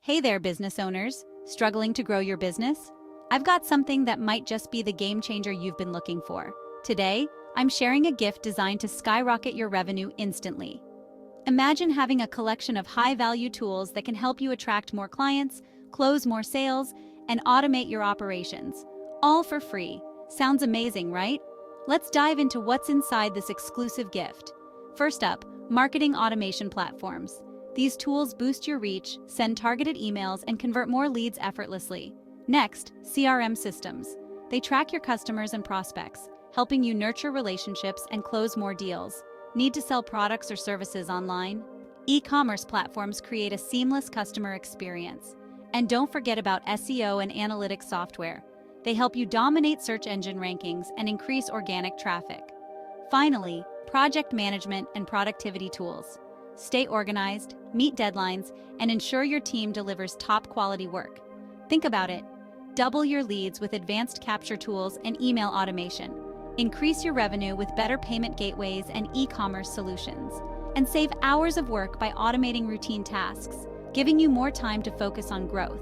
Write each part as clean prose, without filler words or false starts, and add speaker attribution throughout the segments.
Speaker 1: Hey there, business owners. Struggling to grow your business? I've got something that might just be the game changer you've been looking for. Today, I'm sharing a gift designed to skyrocket your revenue instantly. Imagine having a collection of high-value tools that can help you attract more clients, close more sales, and automate your operations, all for free. Sounds amazing, right? Let's dive into what's inside this exclusive gift. First up, marketing automation platforms. These tools boost your reach, send targeted emails, and convert more leads effortlessly. Next, CRM Systems. They track your customers and prospects, helping you nurture relationships and close more deals. Need to sell products or services online? E-commerce platforms create a seamless customer experience. And don't forget about SEO and analytics software. They help you dominate search engine rankings and increase organic traffic. Finally, project management and productivity tools. Stay organized, meet deadlines, and ensure your team delivers top-quality work. Think about it. Double your leads with advanced capture tools and email automation. Increase your revenue with better payment gateways and e-commerce solutions. And save hours of work by automating routine tasks, giving you more time to focus on growth.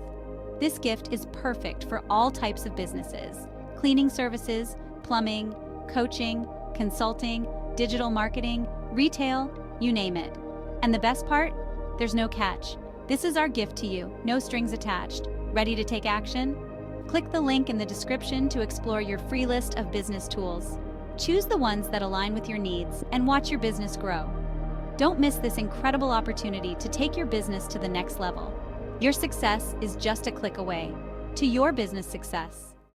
Speaker 1: This gift is perfect for all types of businesses: cleaning services, plumbing, coaching, consulting, digital marketing, retail, you name it. And the best part? There's no catch. This is our gift to you, no strings attached. Ready to take action? Click the link in the description to explore your free list of business tools. Choose the ones that align with your needs and watch your business grow. Don't miss this incredible opportunity to take your business to the next level. Your success is just a click away. To your business success.